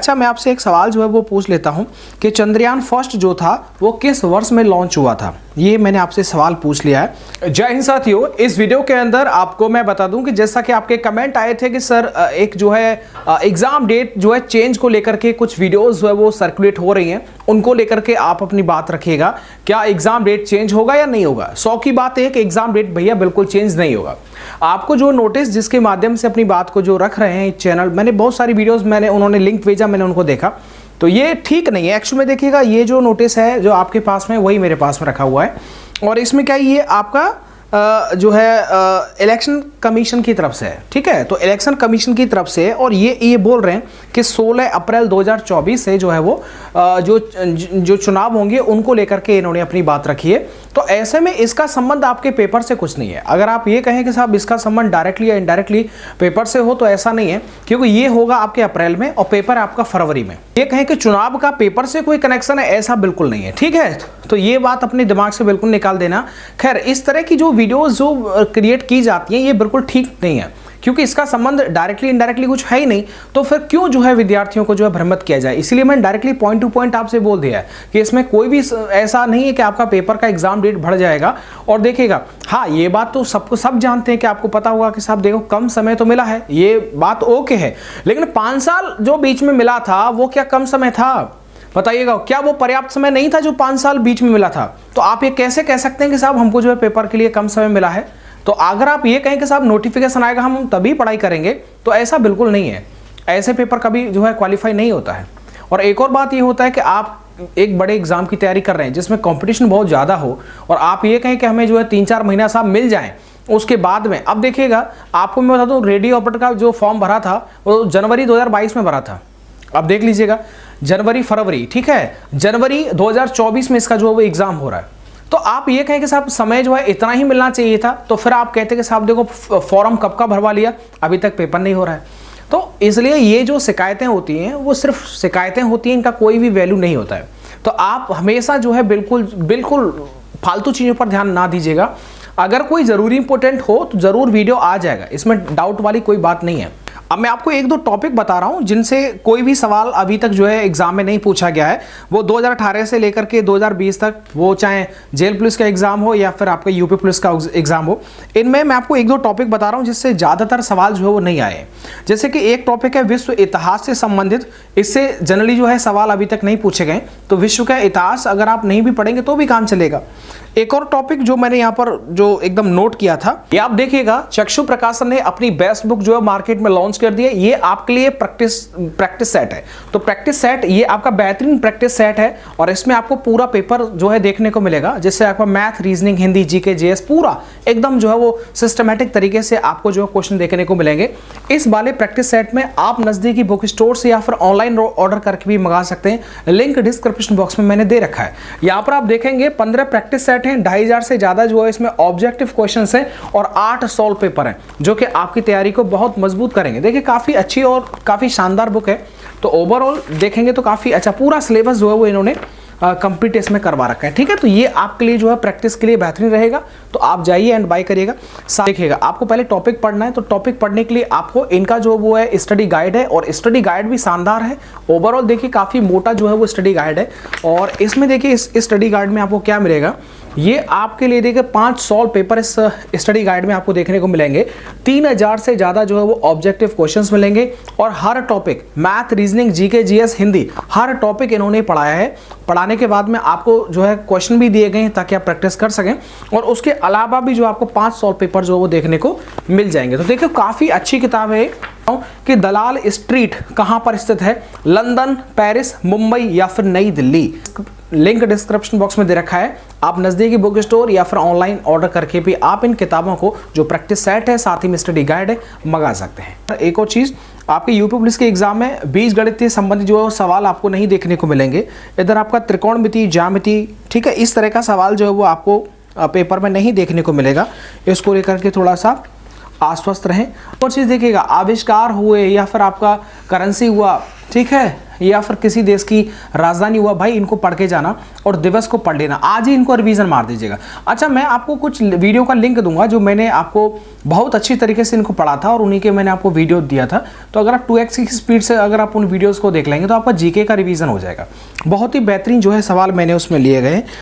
अच्छा मैं आपसे एक सवाल जो है वो पूछ लेता हूं कि चंद्रयान फर्स्ट जो था वो किस वर्ष में लॉन्च हुआ था। ये मैंने आपसे सवाल पूछ लिया है। जय हिंद साथियों, इस वीडियो के अंदर आपको मैं बता दूं कि जैसा कि आपके कमेंट आए थे कि सर एक जो है एग्जाम डेट जो है चेंज को लेकर के कुछ वीडियोस जो है वो सर्कुलेट हो रही हैं, उनको लेकर के आप अपनी बात रखिएगा। क्या एग्जाम डेट चेंज होगा या नहीं होगा? 100 की बात है कि एग्जाम डेट भैया बिल्कुल चेंज नहीं होगा। आपको जो नोटिस जिसके माध्यम से अपनी बात को जो रख रहे हैं चैनल, मैंने बहुत सारी वीडियोस उन्होंने लिंक भेजा, मैंने उनको देखा, तो ये ठीक नहीं है एक्चुअली में। देखिएगा ये जो नोटिस है जो आपके पास में वही मेरे पास में रखा हुआ है, और इसमें क्या ये आपका जो है इलेक्शन कमीशन की तरफ से है, ठीक है। तो इलेक्शन कमीशन की तरफ से, और ये बोल रहे हैं कि 16 अप्रैल 2024 से जो है वो जो चुनाव होंगे उनको लेकर के इन्होंने अपनी बात रखी है। तो ऐसे में इसका संबंध आपके पेपर से कुछ नहीं है। अगर आप ये कहें कि साहब इसका संबंध डायरेक्टली या इनडायरेक्टली पेपर से हो, तो ऐसा नहीं है, क्योंकि ये होगा आपके अप्रैल में और पेपर आपका फरवरी में। ये कहें कि चुनाव का पेपर से कोई कनेक्शन है, ऐसा बिल्कुल नहीं है, ठीक है। तो ये बात अपने दिमाग से बिल्कुल निकाल देना। खैर, इस तरह की जो वीडियोस जो क्रिएट की जाती हैं ये बिल्कुल ठीक नहीं है, क्योंकि इसका संबंध डायरेक्टली इनडायरेक्टली कुछ है ही नहीं। तो फिर क्यों जो है विद्यार्थियों को जो है भ्रमित किया जाए? इसलिए मैंने डायरेक्टली पॉइंट टू पॉइंट आपसे बोल दिया है कि इसमें कोई भी ऐसा नहीं है कि आपका पेपर का एग्जाम डेट बढ़ जाएगा। और देखिएगा, हाँ ये बात तो सबको सब जानते हैं कि आपको पता होगा कि साहब देखो कम समय तो मिला है, ये बात ओके है, लेकिन 5 साल जो बीच में मिला था वो क्या कम समय था? बताइएगा, क्या वो पर्याप्त समय नहीं था जो 5 साल बीच में मिला था? तो आप ये कैसे कह सकते हैं कि साहब हमको जो है पेपर के लिए कम समय मिला है? तो अगर आप ये कहें कि साहब नोटिफिकेशन आएगा हम तभी पढ़ाई करेंगे, तो ऐसा बिल्कुल नहीं है। ऐसे पेपर कभी जो है क्वालिफाई नहीं होता है। और एक और बात ये होता है कि आप एक बड़े एग्जाम की तैयारी कर रहे हैं जिसमें कंपटीशन बहुत ज़्यादा हो, और आप ये कहें कि हमें जो है 3-4 महीना साहब मिल जाए उसके बाद में। अब देखिएगा, आपको मैं बता दूं, रेडियो ऑपरेटर का जो फॉर्म भरा था वो जनवरी 2022 में भरा था। अब देख लीजिएगा, जनवरी फरवरी, ठीक है, जनवरी 2024 में इसका जो है एग्जाम हो रहा है। तो आप ये कहें कि साहब समय जो है इतना ही मिलना चाहिए था, तो फिर आप कहते कि साहब देखो फॉर्म कब का भरवा लिया, अभी तक पेपर नहीं हो रहा है। तो इसलिए ये जो शिकायतें होती हैं वो सिर्फ शिकायतें होती हैं, इनका कोई भी वैल्यू नहीं होता है। तो आप हमेशा जो है बिल्कुल फालतू चीज़ों पर ध्यान ना दीजिएगा। अगर कोई ज़रूरी इंपॉर्टेंट हो तो ज़रूर वीडियो आ जाएगा, इसमें डाउट वाली कोई बात नहीं है। अब मैं आपको 1-2 टॉपिक बता रहा हूं जिनसे कोई भी सवाल अभी तक जो है एग्जाम में नहीं पूछा गया है। वो 2018 से लेकर के 2020 तक, वो चाहे जेल पुलिस का एग्जाम हो या फिर आपका यूपी पुलिस का एग्जाम हो, इनमें मैं आपको 1-2 टॉपिक बता रहा हूं जिससे ज़्यादातर सवाल जो है वो नहीं आए। जैसे कि एक टॉपिक है विश्व इतिहास से संबंधित, इससे जनरली जो है सवाल अभी तक नहीं पूछे गए। तो विश्व का इतिहास अगर आप नहीं भी पढ़ेंगे तो भी काम चलेगा। एक और टॉपिक जो मैंने यहाँ पर जो एकदम नोट किया था, ये आप देखिएगा, चक्षु प्रकाशन ने अपनी बेस्ट बुक जो है मार्केट में लॉन्च कर दी है। ये आपके लिए प्रैक्टिस सेट है। तो प्रैक्टिस सेट ये आपका बेहतरीन प्रैक्टिस सेट है, और इसमें आपको पूरा पेपर जो है देखने को मिलेगा, जिससे आपका math, reasoning, Hindi, GK, GS पूरा एकदम जो है वो सिस्टमेटिक तरीके से आपको जो है क्वेश्चन देखने को मिलेंगे। इस वाले प्रैक्टिस सेट में आप नजदीकी बुक स्टोर से या फिर ऑनलाइन ऑर्डर करके भी मंगा सकते हैं। लिंक डिस्क्रिप्शन बॉक्स में मैंने दे रखा है। यहाँ पर आप देखेंगे 15 प्रैक्टिस सेट हैं, 2500 से ज्यादा जो है इसमें ऑब्जेक्टिव क्वेश्चंस हैं, और 8 सॉल्व पेपर हैं जो कि आपकी तैयारी को बहुत मजबूत करेंगे। देखिए काफी अच्छी और काफी शानदार बुक है। तो ओवरऑल देखेंगे तो काफी अच्छा पूरा सिलेबस जो है वो इन्होंने कंप्लीट इसमें करवा रखा है, ठीक है। तो ये आपके लिए जो है प्रैक्टिस के लिए बेहतरीन रहेगा। तो आप जाइए एंड बाय करिएगा। देखिएगा, आपको पहले टॉपिक पढ़ना है, तो टॉपिक पढ़ने के लिए आपको इनका जो वो है स्टडी गाइड है, और स्टडी गाइड भी शानदार है। ओवरऑल देखिए काफी मोटा जो है वो स्टडी गाइड है, और इसमें देखिए इस स्टडी गाइड में आपको क्या मिलेगा, ये आपके लिए देखिए 5 सॉल्व पेपर इस स्टडी गाइड में आपको देखने को मिलेंगे। 3000 से ज़्यादा जो है वो ऑब्जेक्टिव क्वेश्चंस मिलेंगे, और हर topic math, reasoning, GK, GS, Hindi, हर टॉपिक इन्होंने पढ़ाया है। पढ़ाने के बाद में आपको जो है क्वेश्चन भी दिए गए हैं ताकि आप प्रैक्टिस कर सकें, और उसके अलावा भी जो आपको 5 सॉल्व पेपर जो है वो देखने को मिल जाएंगे। तो देखिए काफ़ी अच्छी किताब है कि दलाल स्ट्रीट कहाँ पर स्थित है, लंदन, पेरिस, मुंबई या फिर नई दिल्ली। लिंक डिस्क्रिप्शन बॉक्स में दे रखा है। आप नज़दीकी बुक स्टोर या फिर ऑनलाइन ऑर्डर करके भी आप इन किताबों को, जो प्रैक्टिस सेट है साथ ही में स्टडी गाइड है, मंगा सकते हैं। एक और चीज़, आपके यूपी पुलिस के एग्जाम में बीजगणित संबंधित जो है सवाल आपको नहीं देखने को मिलेंगे। इधर आपका त्रिकोणमिति, ज्यामिति, ठीक है, इस तरह का सवाल जो है वो आपको पेपर में नहीं देखने को मिलेगा। इसको लेकर के थोड़ा सा आश्वस्त रहें। और चीज़ देखिएगा, आविष्कार हुए या फिर आपका करेंसी हुआ, ठीक है, या फिर किसी देश की राजधानी हुआ, भाई इनको पढ़ के जाना और दिवस को पढ़ लेना, आज ही इनको रिवीजन मार दीजिएगा। अच्छा, मैं आपको कुछ वीडियो का लिंक दूंगा जो मैंने आपको बहुत अच्छी तरीके से इनको पढ़ा था और उन्हीं के मैंने आपको वीडियो दिया था। तो अगर आप 2x की स्पीड से अगर आप उन वीडियोस को देख लेंगे तो आपका जीके का रिवीजन हो जाएगा। बहुत ही बेहतरीन जो है सवाल मैंने उसमें लिए गए।